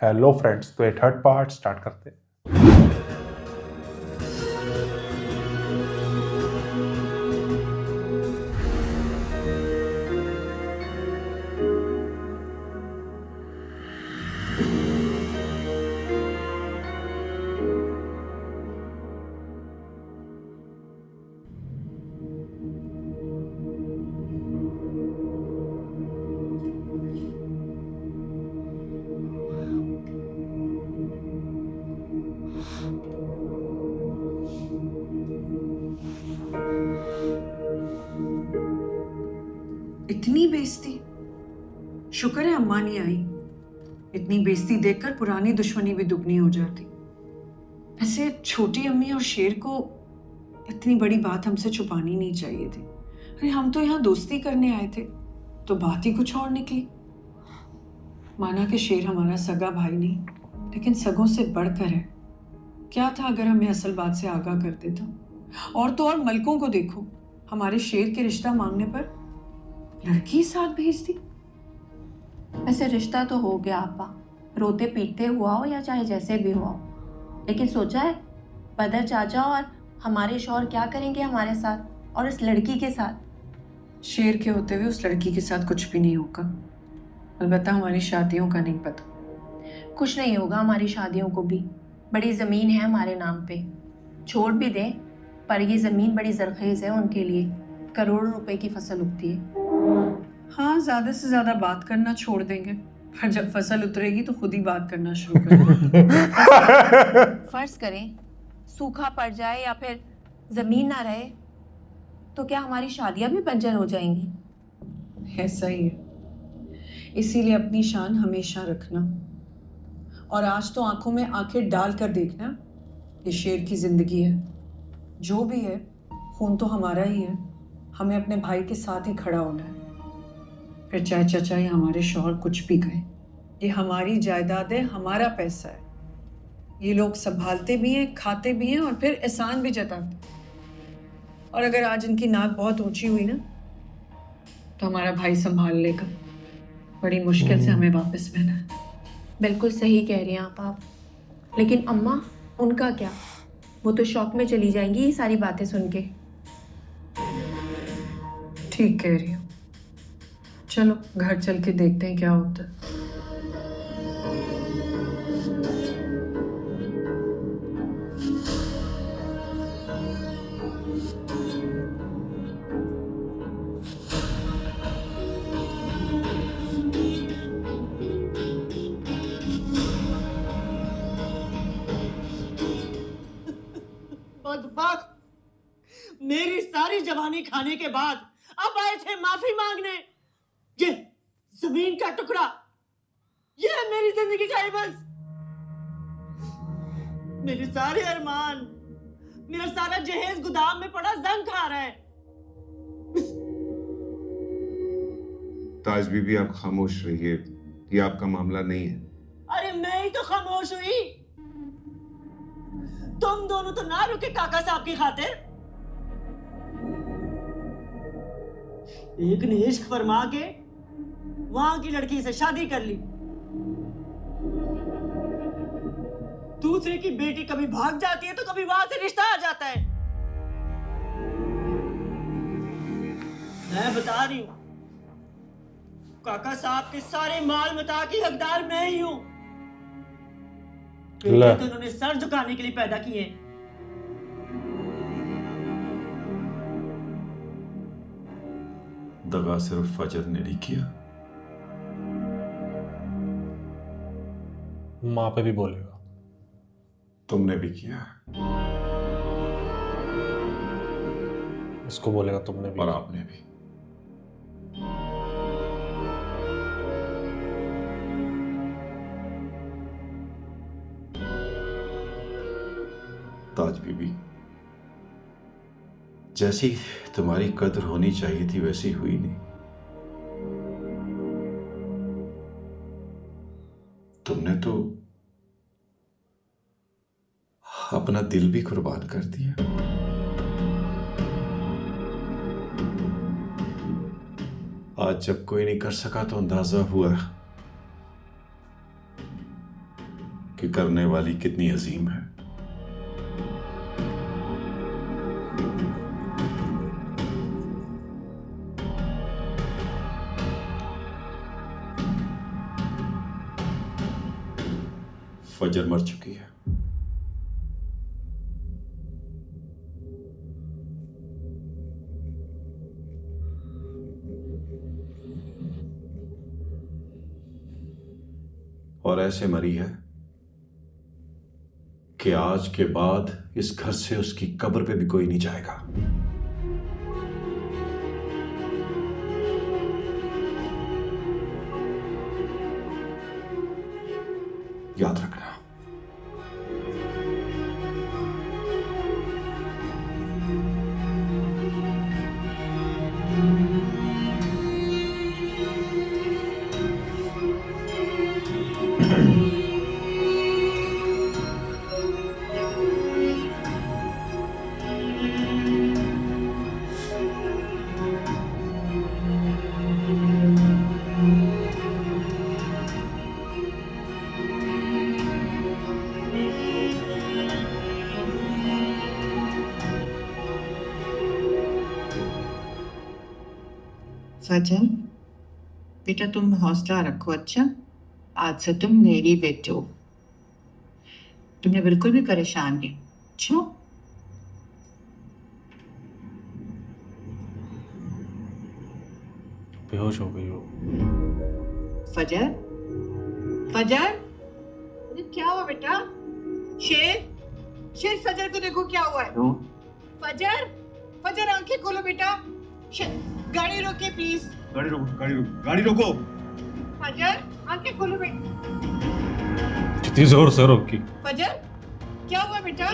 Hello friends, तो ये third part start करते हैं। इतनी बेइज्जती। शुक्र है अम्मा नहीं आई। इतनी बेइज्जती देखकर पुरानी दुश्मनी भी दुगनी हो जाती। ऐसे छोटी अम्मी और शेर को इतनी बड़ी बात हमसे छुपानी नहीं चाहिए थी। अरे हम तो यहाँ दोस्ती करने आए थे, तो बात ही कुछ और निकली। माना कि शेर हमारा सगा भाई नहीं, लेकिन सगों से बढ़कर है। क्या था अगर हमें असल बात से आगाह कर देता। और तो और मलकों को देखो, हमारे शेर के रिश्ता मांगने पर लड़की साथ भेज दी। वैसे रिश्ता तो हो गया आपा, रोते पीटते हुआ हो या चाहे जैसे भी हुआ हो, लेकिन सोचा है बदर चाचा और हमारे शौहर क्या करेंगे हमारे साथ और इस लड़की के साथ। शेर के होते हुए उस लड़की के साथ कुछ भी नहीं होगा। अलबत्ता हमारी शादियों का नहीं पता। कुछ नहीं होगा हमारी शादियों को भी। बड़ी ज़मीन है हमारे नाम पे, छोड़ भी दें पर ये ज़मीन बड़ी जरखेज़ है उनके लिए। करोड़ों रुपए की फसल उगती है। हाँ, ज्यादा से ज्यादा बात करना छोड़ देंगे, पर जब फसल उतरेगी तो खुद ही बात करना शुरू कर देंगे। फर्ज करें सूखा पड़ जाए या फिर ज़मीन ना रहे, तो क्या हमारी शादियां भी बंजर हो जाएंगी? ऐसा ही है। इसीलिए अपनी शान हमेशा रखना, और आज तो आंखों में आंखें डाल कर देखना। ये शेर की जिंदगी है। जो भी है, खून तो हमारा ही है। हमें अपने भाई के साथ ही खड़ा होना है। फिर चाहे चाचा या हमारे शौहर कुछ भी कहें, ये हमारी जायदाद है, हमारा पैसा है। ये लोग संभालते भी हैं, खाते भी हैं और फिर एहसान भी जताते हैं। और अगर आज इनकी नाक बहुत ऊंची हुई ना, तो हमारा भाई संभाल लेगा। बड़ी मुश्किल से हमें वापस मिला है। बिल्कुल सही कह रही हैं आप। लेकिन अम्मा, उनका क्या? वो तो शौक में चली जाएंगी ये सारी बातें सुन के। ठीक कह रही हो। चलो घर चल के देखते हैं क्या होता है। बदबख्त, मेरी सारी जवानी खाने के बाद अब आए थे माफी मांगने। ये जमीन का टुकड़ा, ये है मेरी जिंदगी का एवज। मेरे सारे अरमान, मेरा सारा जहेज गोदाम में पड़ा जंग खा रहा है। ताज बीबी, आप खामोश रहिए, ये आपका मामला नहीं है। अरे मैं ही तो खामोश हुई। तुम दोनों तो ना रुके काका साहब की खातिर। एक ने इश्क फरमा के वहां की लड़की से शादी कर ली, दूसरे की बेटी कभी भाग जाती है तो कभी वहां से रिश्ता आ जाता है। मैं बता रही हूं, काका साहब के सारे माल मता की हकदार मैं ही हूं। बेटे तो उन्होंने सर झुकाने के लिए पैदा किए। दगा सिर्फ फजर ने नहीं किया, माँ पे भी बोलेगा। तुमने भी किया इसको बोलेगा तुमने भी। और आपने भी। ताज बीबी, जैसी तुम्हारी कद्र होनी चाहिए थी वैसी हुई नहीं। तुमने तो अपना दिल भी कुर्बान कर दिया। आज जब कोई नहीं कर सका तो अंदाजा हुआ कि करने वाली कितनी अजीम है। फजर मर चुकी है। और ऐसे मरी है कि आज के बाद इस घर से उसकी कब्र पे भी कोई नहीं जाएगा। याद रखना। फजर, बेटा तुम हौसला रखो। अच्छा, आज से तुम मेरी बेटी हो। तुमने बिल्कुल भी परेशान नहीं। अच्छा, बेहोश हो गई हो। फजर, फजर, अरे क्या हुआ बेटा? शेर, शेर, फजर को देखो क्या हुआ है। फजर, फजर आंखें खोलो बेटा। गाड़ी रोके प्लीज। गाड़ी रोको, गाड़ी रोको, गाड़ी रोको। फजर आंखें खोलो बेटा। कितनी जोर से रोकी। फजर क्या हुआ बेटा?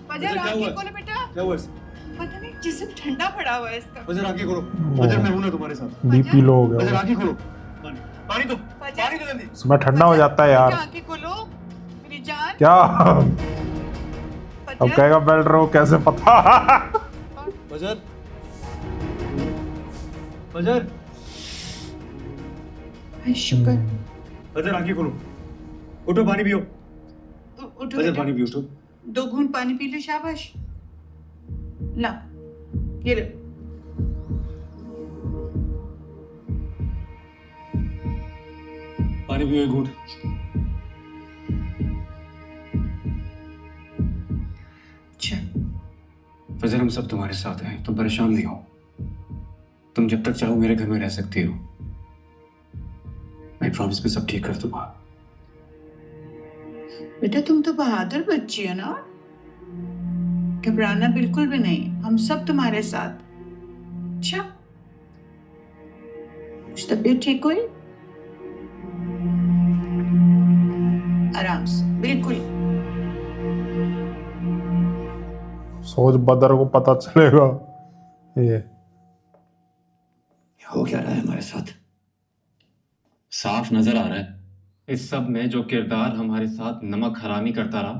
फजर क्या हुआ? आंखें खोलो बेटा। क्या हुआ? पता नहीं जिस्म ठंडा पड़ा हुआ है इसका। फजर आंखें खोलो। फजर मैं हूं ना तुम्हारे साथ। बीपी लो हो फजर गया। आंखें खोलो। पानी, पानी दो, फजर। पानी दो जल्दी। सुबह ठंडा हो जाता है यार। आंखें खोलो मेरी जान। क्या अब फजर, कहेगा बेल्ट रो कैसे पता। फजर, फजर, हाय शुक्र। फजर आंखें खोलो। उठो, पानी पियो। उठो फजर बेटा, पानी पियो, उठो। 2 घूंट पानी पी ले। शाबाश, ला ये ले। पानी पियो एक घूंट। अच्छा, फजर हम सब तुम्हारे साथ हैं, तुम परेशान नहीं हो। तुम जब तक चाहो मेरे घर में रह सकती हो। मैं प्रॉमिस में सब ठीक कर दूंगा। बेटा तुम तो बहादुर बच्ची हो ना। घबराना बिल्कुल भी नहीं, हम सब तुम्हारे साथ। अच्छा, कुछ तबीयत ठीक हुई? आराम से, बिल्कुल। सोच बदर को पता चलेगा ये। हो क्या रहा है हमारे साथ? साफ नजर आ रहा है इस सब में जो किरदार हमारे साथ नमक हरामी करता रहा,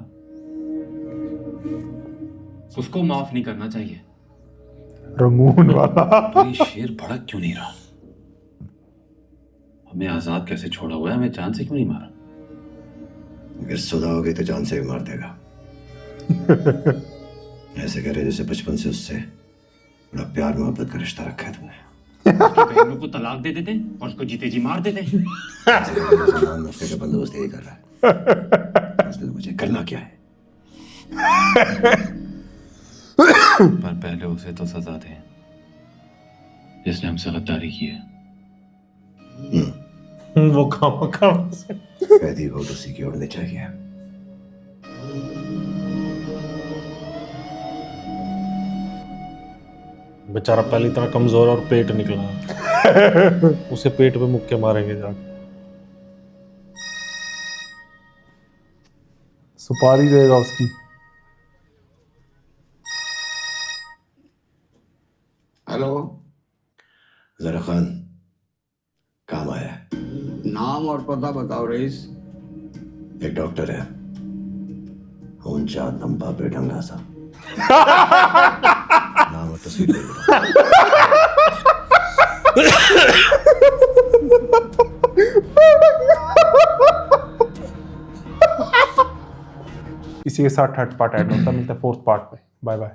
उसको माफ नहीं करना चाहिए। रंगून वाला। तो ये शेर भड़क क्यों नहीं रहा? हमें आजाद कैसे छोड़ा हुआ है? हमें जान से क्यों नहीं मारा? अगर सुधा हो गई तो जान से भी मार देगा। ऐसे करे जैसे बचपन से उससे बड़ा प्यार मोहब्बत का रिश्ता रखा है तुमने। उसकी बहनों को तलाक दे देते और उसको जीते जी मार देते। का बंदोबस्त यही कर रहा है। उसने तो मुझे करना क्या है? पर पहले उसे तो सजा दे जिसने हमसे गद्दारी की है। वो काम से कैदी हो तो उसी की उड़नी चाहिए। बेचारा पहले इतना कमजोर और पेट निकला। उसे पेट पे मुक्के मारेंगे जाके। सुपारी देगा उसकी। हेलो, जरा खान काम आया है। नाम और पता बताओ रईस। एक डॉक्टर है, ऊंचा लंबा बेढंगा सा। नाम और तस्वीर दे दो। इसी के साथ थर्ड पार्ट ऐड होता है। मिलता है फोर्थ पार्ट में। Bye bye.